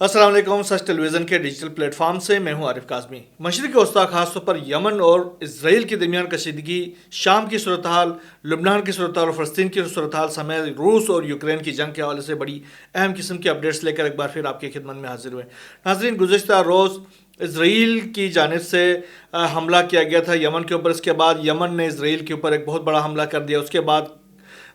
अस्सलाम वालेकुम। सच टेलीविज़न के डिजिटल प्लेटफॉर्म से मैं हूं आरिफ काज़मी। मशरिक़ वस्ता ख़ासतौर पर यमन और इसराइल के दरमियान कशीदगी, शाम की सूरत हाल, लबनान की सूरत हाल और फ़लस्तीन की सूरत हाल समेत रूस और यूक्रेन की जंग के हवाले से बड़ी अहम किस्म की अपडेट्स लेकर एक बार फिर आपकी खिदमत में हाजिर हुए। नाज़रीन, गुज़िश्ता रोज़ इसराइल की जानिब से हमला किया गया था यमन के ऊपर। इसके बाद यमन ने इसराइल के ऊपर एक बहुत बड़ा हमला कर दिया। उसके बाद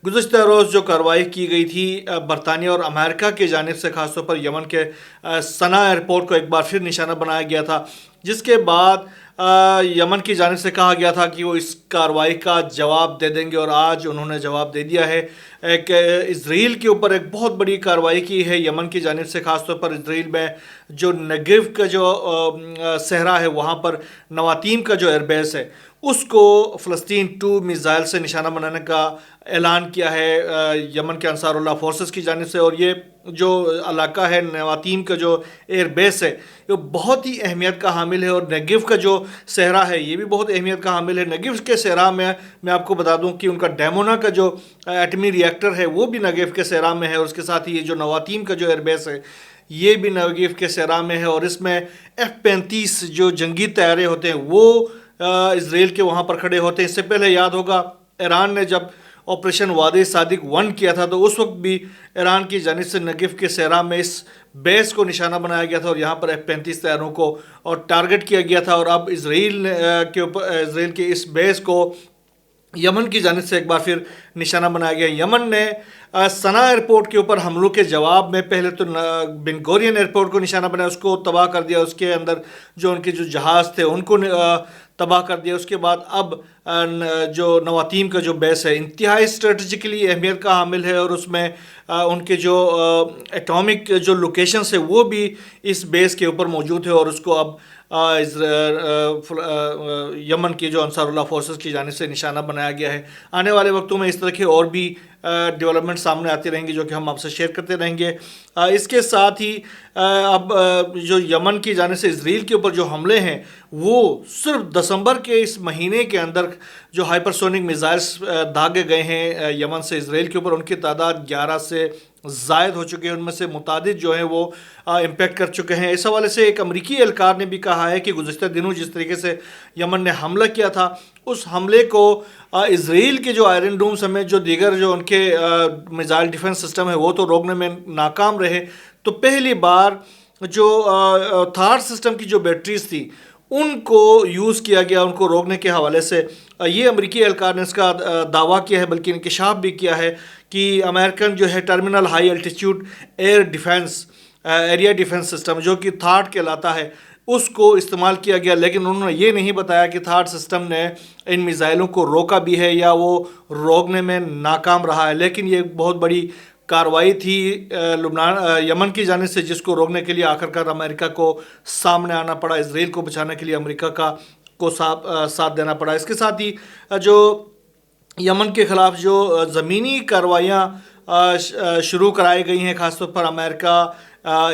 गुज़श्ता रोज़ जो कार्रवाई की गई थी बरतानिया और अमेरिका की जानिब से, ख़ासतौर पर यमन के सना एयरपोर्ट को एक बार फिर निशाना बनाया गया था, जिसके बाद यमन की जानिब से कहा गया था कि वो इस कार्रवाई का जवाब दे देंगे, और आज उन्होंने जवाब दे दिया है। एक इसराइल के ऊपर एक बहुत बड़ी कार्रवाई की है यमन की जानिब से, ख़ासतौर पर इसराइल में जो नेगेव का जो सहरा है, वहाँ पर नवातीम का जो एयरबेस है, उसको फ़लस्तीन 2 मिज़ाइल से निशाना बनाने का ऐलान किया है यमन के अंसारुल्लाह फोर्सेस की जानिब से। और ये जो इलाका है नवातीम का जो एयर बेस है, ये बहुत ही अहमियत का हामिल है। और नेगेव का जो सहरा है, ये भी बहुत अहमियत का हामिल है। नेगेव के सहरा में मैं आपको बता दूं कि उनका डैमोना का जो एटमी रिएक्टर है, वो भी नेगेव के सहरा में है। और उसके साथ ही ये जो नवातीम का जो एयर बेस है, ये भी नेगेव के सहरा में है। और इसमें F-35 जो जंगी तैयारे होते हैं, वो इसराइल के वहाँ पर खड़े होते हैं। इससे पहले याद होगा, ईरान ने जब ऑपरेशन वादे सादिक 1 किया था, तो उस वक्त भी ईरान की जानिब से नेगेव के सहरा में इस बेस को निशाना बनाया गया था, और यहाँ पर F-35 तैयारों को और टारगेट किया गया था। और अब इसराइल के इस बेस को यमन की जानिब से एक बार फिर निशाना बनाया गया। यमन ने सना एयरपोर्ट के ऊपर हमलों के जवाब में पहले तो बिन गोरियन एयरपोर्ट को निशाना बनाया, उसको तबाह कर दिया। उसके अंदर जो उनके जो जहाज़ थे, उनको तबाह कर दिया। उसके बाद अब जो नवातीम का जो बेस है, इंतहाई स्ट्रेटजिकली अहमियत का हामिल है, और उसमें उनके जो एटॉमिक जो लोकेशंस है, वो भी इस बेस के ऊपर मौजूद है। और उसको अब यमन की जो अंसारुल्लाह फोर्सेस की जानिब से निशाना बनाया गया है। आने वाले वक्तों में इस तरह के और भी डेवलपमेंट सामने आती रहेंगी, जो कि हम आपसे शेयर करते रहेंगे। इसके साथ ही अब जो यमन की जानिब से इसराइल के ऊपर जो हमले हैं, वो सिर्फ दिसंबर के इस महीने के अंदर जो हाइपरसोनिक मिसाइल्स दागे गए हैं यमन से इसराइल के ऊपर, उनकी तादाद 11 से ज़ायद हो चुके हैं। उनमें से मुतादिद जो हैं वो इम्पेक्ट कर चुके हैं। इस हवाले से एक अमरीकी एहलकार ने भी कहा है कि गुज़श्ता दिनों जिस तरीके से यमन ने हमला किया था, उस हमले को इसराइल के जो आयरन डोम समेत जो दीगर जो उनके मिसाइल डिफेंस सिस्टम है, वो तो रोकने में नाकाम रहे। तो पहली बार जो थार सिस्टम की जो बैटरीज थी, उनको यूज़ किया गया उनको रोकने के हवाले से। ये अमरीकी एहलकार ने इसका दावा किया है, बल्कि इंकशाफ भी किया है कि अमेरिकन जो है terminal high altitude air defence area defence system, जो कि थार्ड कहलाता है, उसको इस्तेमाल किया गया। लेकिन उन्होंने ये नहीं बताया कि थार्ड सिस्टम ने इन मिसाइलों को रोका भी है या वो रोकने में नाकाम रहा है। लेकिन ये बहुत बड़ी कार्रवाई थी यमन की जानिब से, जिसको रोकने के लिए आखिरकार अमेरिका को सामने आना पड़ा। इसराइल को बचाने के लिए अमेरिका को साथ देना पड़ा। इसके साथ ही जो यमन के ख़िलाफ़ जो ज़मीनी कार्रवाइयाँ शुरू कराई गई हैं, ख़ासतौर पर अमेरिका,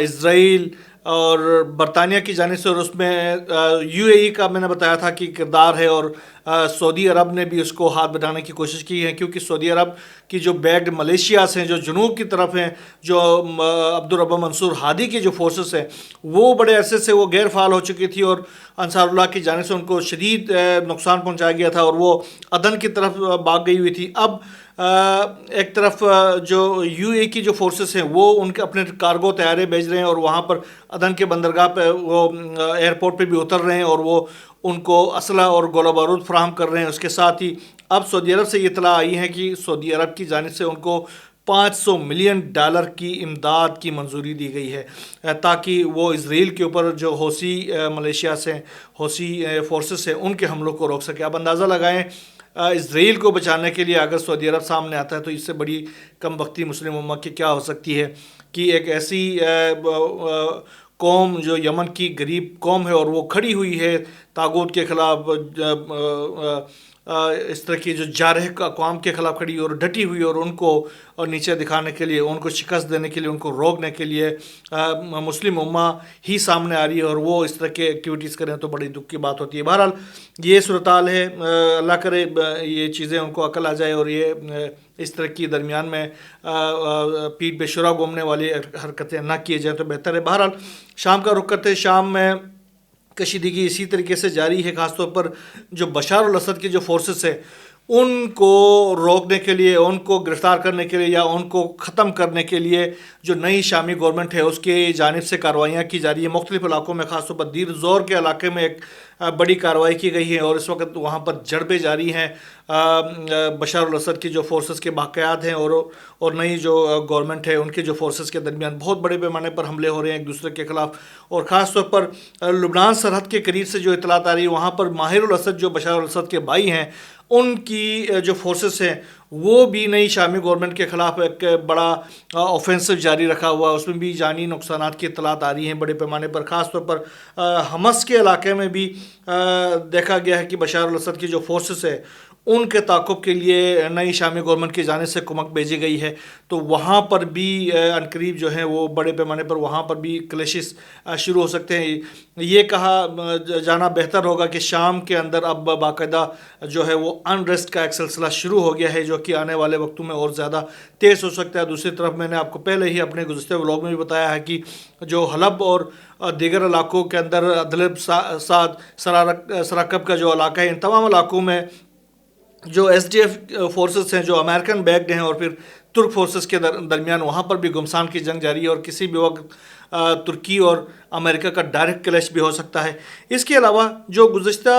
इसराइल और बरतानिया की जानिब से, और उसमें UAE का मैंने बताया था कि किरदार है, और सऊदी अरब ने भी उसको हाथ बढ़ाने की कोशिश की है, क्योंकि सऊदी अरब की जो बैग्ड मलेशियास हैं, जो जुनूब की तरफ हैं, जो अब्दुल रब्बा मंसूर हादी की जो फोर्सेस हैं, वो बड़े अरसे से वो गैर फाल हो चुकी थी, और अंसारुल्लाह की जानिब से उनको शदीद नुकसान पहुँचाया गया था, और वो अदन की तरफ भाग गई हुई थी। अब एक तरफ जो UAE की जो फोर्सेस हैं, वो उनके अपने कार्गो तैयारे भेज रहे हैं, और वहाँ पर अदन के बंदरगाह पे वो एयरपोर्ट पे भी उतर रहे हैं, और वो उनको असला और गोला बारूद फराहम कर रहे हैं। उसके साथ ही अब सऊदी अरब से ये इतला आई है कि सऊदी अरब की जानिब से उनको $500 मिलियन की इमदाद की मंजूरी दी गई है, ताकि वो इसराइल के ऊपर जो हौसी मलेशिया से हौसी फोर्सेस हैं, उनके हमलों को रोक सके। अब अंदाज़ा लगाएं, इसराइल को बचाने के लिए अगर सऊदी अरब सामने आता है, तो इससे बड़ी कम बख्ती मुस्लिम उम्मत की क्या हो सकती है कि एक ऐसी कौम जो यमन की गरीब कौम है, और वो खड़ी हुई है तागूत के ख़िलाफ़, اس طرح کی جو جارح اقوام کے خلاف کھڑی اور ڈٹی ہوئی اور ان کو نیچے دکھانے کے لیے، ان کو شکست دینے کے لیے، ان کو روکنے کے لیے مسلم امہ ہی سامنے آ رہی ہے اور وہ اس طرح کے ایکٹیویٹیز کریں تو بڑی دکھ کی بات ہوتی ہے۔ بہرحال یہ صورتحال ہے، اللہ کرے یہ چیزیں ان کو عقل آ جائے اور یہ اس طرح کی درمیان میں پیٹھ پہ شورا گھومنے والی حرکتیں نہ کیے جائیں تو بہتر ہے۔ بہرحال شام کا رخ کرتے، شام میں کشیدگی اسی طریقے سے جاری ہے، خاص طور پر جو بشار الاسد کی جو فورسز ہیں ان کو روکنے کے لیے، ان کو گرفتار کرنے کے لیے یا ان کو ختم کرنے کے لیے جو نئی شامی گورنمنٹ ہے اس کی جانب سے کارروائیاں کی جا رہی ہیں مختلف علاقوں میں، خاص طور پر دیر زور کے علاقے میں ایک بڑی کارروائی کی گئی ہے اور اس وقت وہاں پر جھڑپیں جاری ہیں بشار الاسد کی جو فورسز کے باقیات ہیں اور نئی جو گورنمنٹ ہے ان کے جو فورسز کے درمیان بہت بڑے پیمانے پر حملے ہو رہے ہیں ایک دوسرے کے خلاف، اور خاص طور پر لبنان سرحد کے قریب سے جو اطلاعات آ رہی ہے وہاں پر ماہر الاسد جو بشار الاسد کے بھائی ہیں ان کی جو فورسز ہیں وہ بھی نئی شامی گورنمنٹ کے خلاف ایک بڑا آفینسو جاری رکھا ہوا، اس میں بھی جانی نقصانات کی اطلاعات آ رہی ہیں بڑے پیمانے پر۔ خاص طور پر حمص کے علاقے میں بھی دیکھا گیا ہے کہ بشار الاسد کی جو فورسز ہے ان کے تعاقب کے لیے نئی شامی گورنمنٹ کی جانب سے کمک بھیجی گئی ہے، تو وہاں پر بھی عنقریب جو ہیں وہ بڑے پیمانے پر وہاں پر بھی کلیشز شروع ہو سکتے ہیں۔ یہ کہا جانا بہتر ہوگا کہ شام کے اندر اب باقاعدہ جو ہے وہ انریسٹ کا ایک سلسلہ شروع ہو گیا ہے جو کہ آنے والے وقتوں میں اور زیادہ تیز ہو سکتا ہے۔ دوسری طرف میں نے آپ کو پہلے ہی اپنے گزشتہ ولاگ میں بھی بتایا ہے کہ جو حلب اور دیگر علاقوں کے اندر ادلب، سعد، سراقب کا جو علاقہ ہے ان تمام علاقوں میں جو ایس ڈی ایف فورسز ہیں جو امریکن بیکڈ ہیں اور پھر ترک فورسز کے درمیان وہاں پر بھی گھمسان کی جنگ جاری ہے اور کسی بھی وقت ترکی اور امریکہ کا ڈائریکٹ کلیش بھی ہو سکتا ہے۔ اس کے علاوہ جو گزشتہ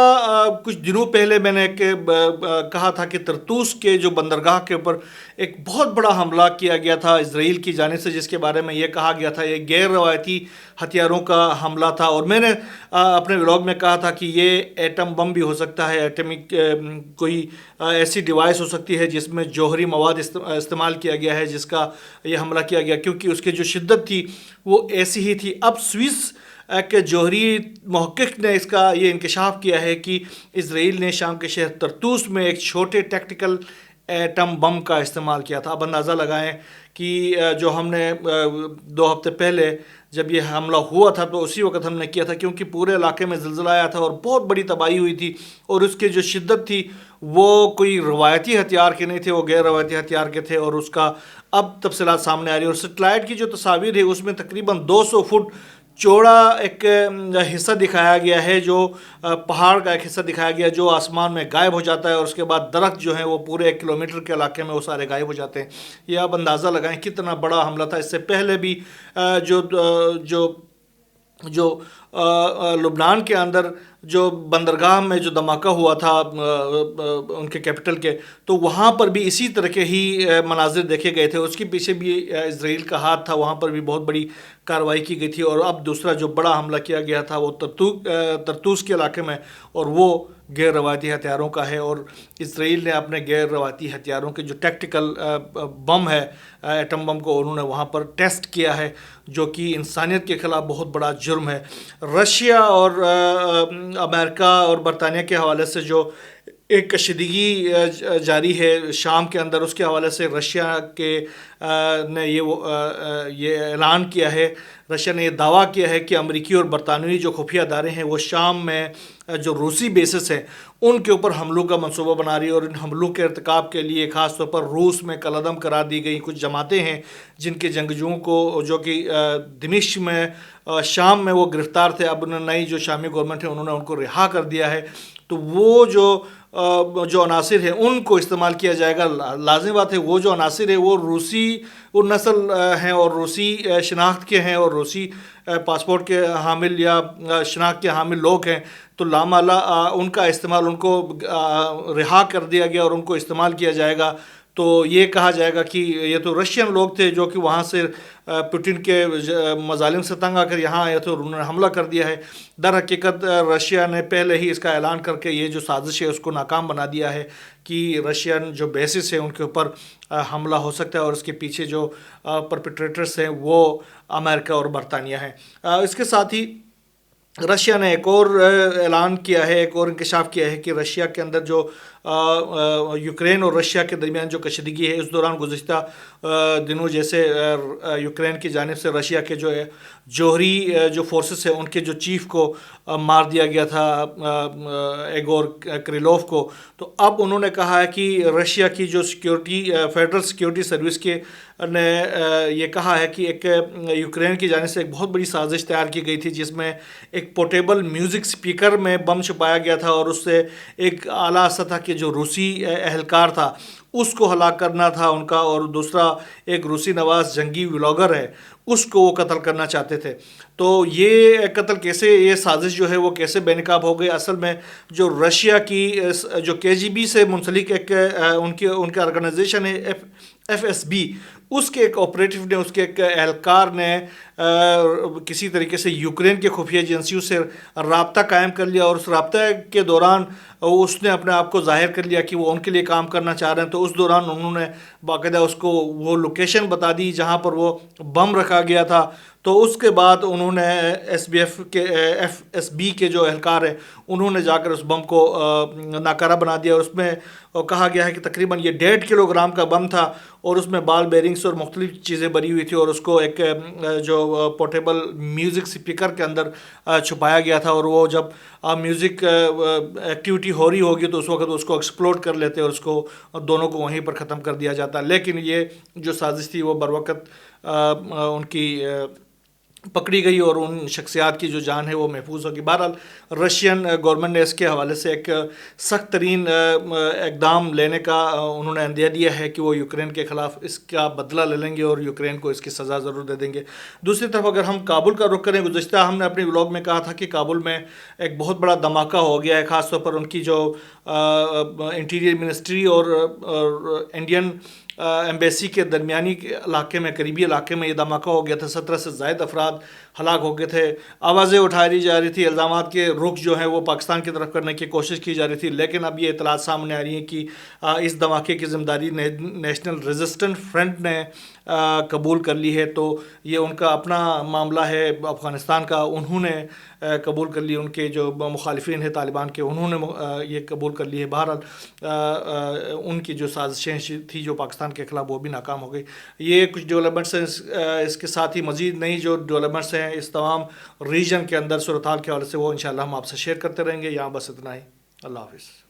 کچھ دنوں پہلے میں نے کہا تھا کہ طرطوس کے جو بندرگاہ کے اوپر ایک بہت بڑا حملہ کیا گیا تھا اسرائیل کی جانب سے، جس کے بارے میں یہ کہا گیا تھا یہ غیر روایتی ہتھیاروں کا حملہ تھا، اور میں نے اپنے ولاگ میں کہا تھا کہ یہ ایٹم بم بھی ہو سکتا ہے، ایٹمک کوئی ایسی ڈیوائس ہو سکتی ہے جس میں جوہری مواد استعمال کیا گیا ہے جس کا یہ حملہ کیا گیا، کیونکہ اس کی جو شدت تھی وہ ایسی ہی تھی۔ اب سوئس کے جوہری محقق نے اس کا یہ انکشاف کیا ہے کہ اسرائیل نے شام کے شہر طرطوس میں ایک چھوٹے ٹیکٹیکل ایٹم بم کا استعمال کیا تھا۔ اب اندازہ لگائیں کہ جو ہم نے 2 ہفتے پہلے جب یہ حملہ ہوا تھا تو اسی وقت ہم نے کیا تھا، کیونکہ پورے علاقے میں زلزلہ آیا تھا اور بہت بڑی تباہی ہوئی تھی، اور اس کی جو شدت تھی وہ کوئی روایتی ہتھیار کے نہیں تھے، وہ غیر روایتی ہتھیار کے تھے، اور اس کا اب تفصیلات سامنے آ رہی ہے۔ اور سیٹلائٹ کی جو تصاویر ہے اس میں تقریباً 200 فٹ چوڑا ایک حصہ دکھایا گیا ہے، جو پہاڑ کا ایک حصہ دکھایا گیا جو آسمان میں غائب ہو جاتا ہے، اور اس کے بعد درخت جو ہیں وہ پورے 1 کلومیٹر کے علاقے میں وہ سارے غائب ہو جاتے ہیں۔ یہ آپ اندازہ لگائیں کتنا بڑا حملہ تھا۔ اس سے پہلے بھی جو لبنان کے اندر جو بندرگاہ میں جو دھماکہ ہوا تھا ان کے کیپٹل کے، تو وہاں پر بھی اسی طرح کے ہی مناظر دیکھے گئے تھے، اس کے پیچھے بھی اسرائیل کا ہاتھ تھا، وہاں پر بھی بہت بڑی کارروائی کی گئی تھی۔ اور اب دوسرا جو بڑا حملہ کیا گیا تھا وہ طرطوس کے علاقے میں، اور وہ غیر روایتی ہتھیاروں کا ہے، اور اسرائیل نے اپنے غیر روایتی ہتھیاروں کے جو ٹیکٹیکل بم ہے ایٹم بم کو انہوں نے وہاں پر ٹیسٹ کیا ہے، جو کہ انسانیت کے خلاف بہت بڑا جرم ہے۔ رشیا اور امریکہ اور برطانیہ کے حوالے سے جو ایک کشیدگی جاری ہے شام کے اندر، اس کے حوالے سے رشیا نے یہ اعلان کیا ہے، رشیا نے یہ دعویٰ کیا ہے کہ امریکی اور برطانوی جو خفیہ ادارے ہیں وہ شام میں جو روسی بیسز ہیں ان کے اوپر حملوں کا منصوبہ بنا رہی ہے، اور ان حملوں کے ارتکاب کے لیے خاص طور پر روس میں کالعدم قرار دی گئی کچھ جماعتیں ہیں جن کے جنگجوؤں کو جو کہ دمشق میں شام میں وہ گرفتار تھے، اب نئی جو شامی گورنمنٹ ہے انہوں نے ان کو رہا کر دیا ہے، تو وہ جو عناصر ہیں ان کو استعمال کیا جائے گا۔ لازم بات ہے وہ جو عناصر ہیں وہ روسی نسل ہیں اور روسی شناخت کے ہیں اور روسی پاسپورٹ کے حامل یا شناخت کے حامل لوگ ہیں، تو لامالا ان کا استعمال، ان کو رہا کر دیا گیا اور ان کو استعمال کیا جائے گا۔ تو یہ کہا جائے گا کہ یہ تو رشین لوگ تھے جو کہ وہاں سے پوٹن کے مظالم سے تنگ آ کر یہاں آئے تھے اور انہوں نے حملہ کر دیا ہے۔ در حقیقت رشیا نے پہلے ہی اس کا اعلان کر کے یہ جو سازش ہے اس کو ناکام بنا دیا ہے کہ رشین جو بیسس ہیں ان کے اوپر حملہ ہو سکتا ہے، اور اس کے پیچھے جو پرپیٹریٹرز ہیں وہ امریکہ اور برطانیہ ہیں۔ اس کے ساتھ ہی रशिया ने एक और ऐलान किया है, एक और इंकशाफ किया है कि रशिया के अंदर जो यूक्रेन और रशिया के दरमियान जो कशीदगी है, इस दौरान गुज़िश्ता दिनों जैसे यूक्रेन की जानिब से रशिया के जो है जौहरी जो फोर्सेस है उनके जो चीफ को मार दिया गया था, एगोर क्रिलोव को। तो अब उन्होंने कहा है कि रशिया की जो सिक्योरिटी फेडरल सिक्योरिटी सर्विस के ने ये कहा है कि एक यूक्रेन की जानिब से एक बहुत बड़ी साजिश तैयार की गई थी, जिसमें एक पोर्टेबल म्यूज़िक स्पीकर में बम छुपाया गया था और उससे एक आला सतह के जो रूसी एहलकार था उसको हलाक करना था उनका, और दूसरा एक रूसी नवाज जंगी व्लॉगर है उसको वो कत्ल करना चाहते थे। तो ये कत्ल कैसे, ये साजिश जो है वो कैसे बेनकाब हो गई? असल में जो रशिया की जो केजीबी से मुंसलिक एक उनके ऑर्गेनाइजेशन है एफएसबी, उसके एक ऑपरेटिव ने, उसके एक एहलकार ने किसी तरीके से यूक्रेन के खुफिया एजेंसियों से रब्ता कायम कर लिया, और उस रब्ते के दौरान उसने अपने आप को जाहिर कर लिया कि वो उनके लिए काम करना चाह रहे हैं। तो उस दौरान उन्होंने बाकायदा उसको वो लोकेशन बता दी जहाँ पर वो बम रखा गया था। तो उसके बाद उन्होंने एसबीएफ के एफएसबी के जो एहलकार है उन्होंने जाकर उस बम को नाकारा बना दिया, और उसमें कहा गया है कि तकरीबन ये 1.5 किलोग्राम का बम था, और उसमें बाल बेरिंग्स और मुख्तलिफ चीज़ें भरी हुई थी, और उसको एक जो पोर्टेबल म्यूज़िक स्पीकर के अंदर छुपाया गया था। और वो जब म्यूज़िक एक्टिविटी हो रही होगी तो उस वक्त उसको एक्सप्लोड कर लेते और उसको दोनों को वहीं पर ख़त्म कर दिया जाता। लेकिन ये जो साजिश थी वो बरवक़्त उनकी पकड़ी गई और उन शख्सियात की जो जान है वो महफूज होगी। बहरहाल रशियन गवर्नमेंट ने इसके हवाले से एक सख्त तरीन इकदाम लेने का उन्होंने अंदिया दिया है कि वो यूक्रेन के ख़िलाफ़ इसका बदला ले लेंगे और यूक्रेन को इसकी सज़ा ज़रूर दे देंगे। दूसरी तरफ अगर हम काबुल का रुख करें, गुज़श्ता हमने अपने व्लॉग में कहा था कि काबुल में एक बहुत बड़ा धमाका हो गया है, ख़ास तौर पर उनकी जो इंटीरियर मिनिस्ट्री और इंडियन एम्बेसी के दरमियानी इलाके में, करीबी इलाके में ये धमाका हो गया था। 17 से ज़ायद अफराद हलाक हो गए थे। आवाज़ें उठाई जा रही थी, इल्ज़ामात के रुख जो है वो पाकिस्तान की तरफ करने की कोशिश की जा रही थी, लेकिन अब ये इतलात सामने आ रही है कि इस धमाके की ज़िम्मेदारी नेशनल रेजिस्टेंट फ्रंट ने कबूल कर ली है। तो ये उनका अपना मामला है अफ़गानिस्तान का, उन्होंने कबूल कर ली, उनके जो मुखालिफिन हैं तालिबान के उन्होंने ये कबूल कर ली है। बहरहाल उनकी जो साजिशें थी जो पाकिस्तान के ख़िलाफ़ वो भी नाकाम हो गई। ये कुछ डेवलपमेंट्स हैं, इसके साथ ही मज़ीद नई जो डेवलपमेंट्स हैं इस तमाम रीजन के अंदर सूरत हाल के हवाले से वो इंशाअल्लाह हम आपसे शेयर करते रहेंगे। यहाँ बस इतना ही। अल्लाह हाफ़िज़।